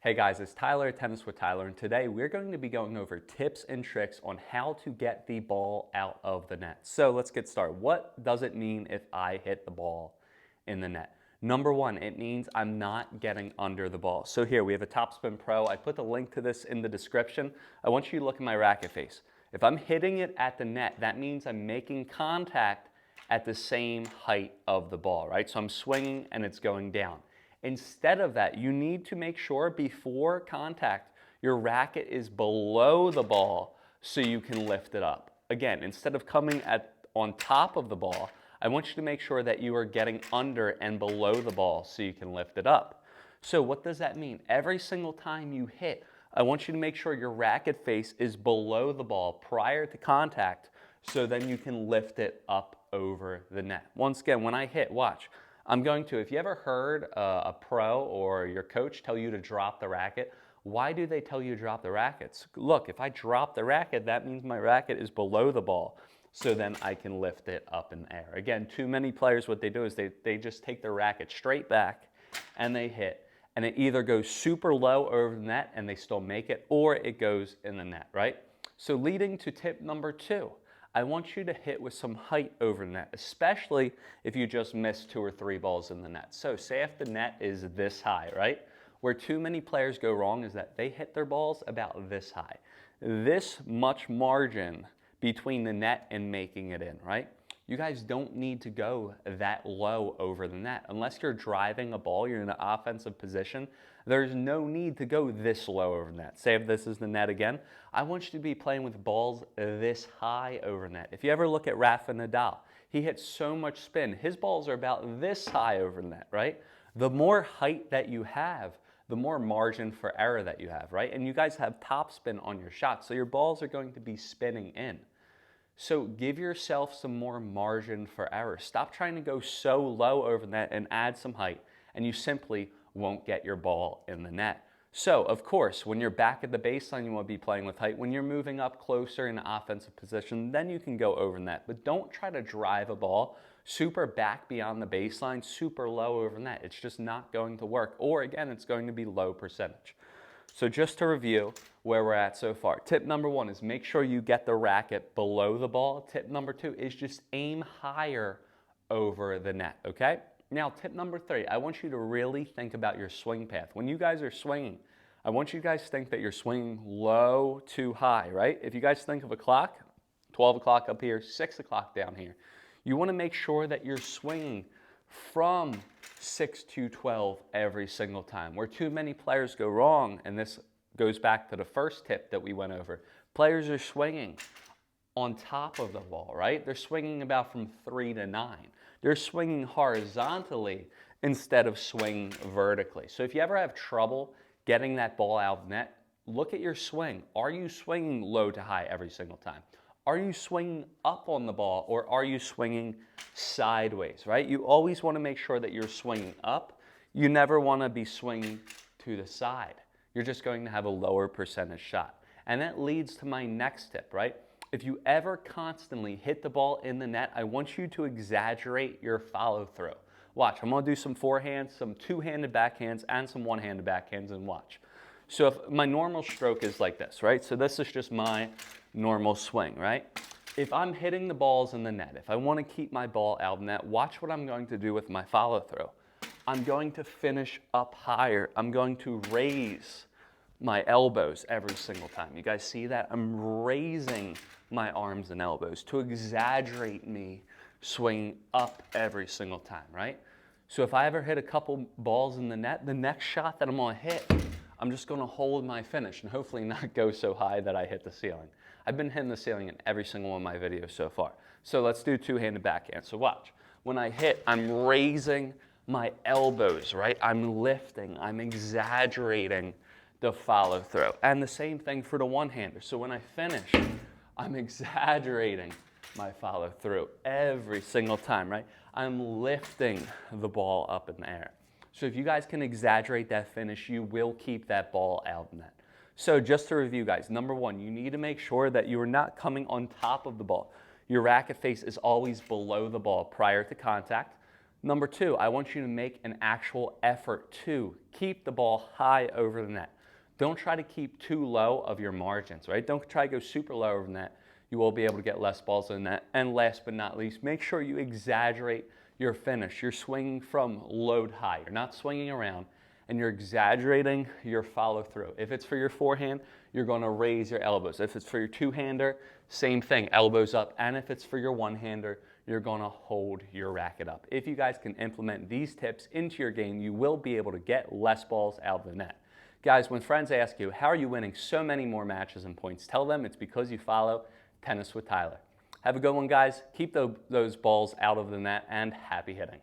Hey guys, it's Tyler at Tennis with Tyler, and today we're going to be going over tips and tricks on how to get the ball out of the net. So let's get started. What does it mean if I hit the ball in the net? Number one, it means I'm not getting under the ball. So here we have a Topspin Pro. I put the link to this in the description. I want you to look at my racket face. If I'm hitting it at the net, that means I'm making contact at the same height of the ball, right? So I'm swinging and it's going down. Instead of that, you need to make sure before contact, your racket is below the ball so you can lift it up. Again, instead of coming on top of the ball, I want you to make sure that you are getting under and below the ball so you can lift it up. So what does that mean? Every single time you hit, I want you to make sure your racket face is below the ball prior to contact so then you can lift it up over the net. Once again, when I hit, watch. I'm going to, if you ever heard a pro or your coach tell you to drop the racket, why do they tell you to drop the rackets? Look, if I drop the racket, that means my racket is below the ball, so then I can lift it up in the air. Again, too many players, what they do is they just take their racket straight back and they hit. And it either goes super low over the net and they still make it, or it goes in the net, right? So leading to tip number two. I want you to hit with some height over the net, especially if you just miss 2 or 3 balls in the net. So say if the net is this high, right? Where too many players go wrong is that they hit their balls about this high. This much margin between the net and making it in, right? You guys don't need to go that low over the net. Unless you're driving a ball, you're in an offensive position, there's no need to go this low over the net. Say if this is the net again, I want you to be playing with balls this high over net. If you ever look at Rafa Nadal, he hits so much spin. His balls are about this high over the net, right? The more height that you have, the more margin for error that you have, right? And you guys have topspin on your shot, so your balls are going to be spinning in. So give yourself some more margin for error. Stop trying to go so low over the net and add some height, and you simply won't get your ball in the net. So, of course, when you're back at the baseline, you want to be playing with height. When you're moving up closer in an offensive position, then you can go over the net. But don't try to drive a ball super back beyond the baseline, super low over the net. It's just not going to work. Or, again, it's going to be low percentage. So just to review where we're at so far. Tip number one is make sure you get the racket below the ball. Tip number two is just aim higher over the net, okay? Now, tip number three, I want you to really think about your swing path. When you guys are swinging, I want you guys to think that you're swinging low to high, right? If you guys think of a clock, 12 o'clock up here, 6 o'clock down here, you want to make sure that you're swinging from 6 to 12 every single time. Where too many players go wrong, and this goes back to the first tip that we went over, players are swinging on top of the ball, right? They're swinging about from 3 to 9. They're swinging horizontally instead of swinging vertically. So if you ever have trouble getting that ball out of the net, look at your swing. Are you swinging low to high every single time? Are you swinging up on the ball, or are you swinging sideways, right? You always want to make sure that you're swinging up. You never want to be swinging to the side. You're just going to have a lower percentage shot. And that leads to my next tip, right? If you ever constantly hit the ball in the net, I want you to exaggerate your follow through. Watch, I'm going to do some forehands, some two-handed backhands, and some one-handed backhands, and watch. So if my normal stroke is like this, right? So this is just my normal swing, right? If I'm hitting the balls in the net, if I want to keep my ball out of the net, watch what I'm going to do with my follow through. I'm going to finish up higher. I'm going to raise my elbows every single time. You guys see that? I'm raising my arms and elbows to exaggerate me swinging up every single time, right? So if I ever hit a couple balls in the net, the next shot that I'm going to hit, I'm just going to hold my finish and hopefully not go so high that I hit the ceiling. I've been hitting the ceiling in every single one of my videos so far. So let's do two-handed backhand. So watch. When I hit, I'm raising my elbows, right? I'm lifting. I'm exaggerating the follow through. And the same thing for the one-hander. So when I finish, I'm exaggerating my follow through every single time, right? I'm lifting the ball up in the air. So if you guys can exaggerate that finish, you will keep that ball out in net. So just to review, guys, number one, you need to make sure that you are not coming on top of the ball. Your racket face is always below the ball prior to contact. Number two, I want you to make an actual effort to keep the ball high over the net. Don't try to keep too low of your margins, right? Don't try to go super low over the net. You will be able to get less balls in the net. And last but not least, make sure you exaggerate your finish. You're swinging from low to high. You're not swinging around, and you're exaggerating your follow through. If it's for your forehand, you're going to raise your elbows. If it's for your two-hander, same thing, elbows up. And if it's for your one-hander, you're going to hold your racket up. If you guys can implement these tips into your game, you will be able to get less balls out of the net. Guys, when friends ask you, how are you winning so many more matches and points, tell them it's because you follow Tennis with Tyler. Have a good one, guys. Keep those balls out of the net, and happy hitting.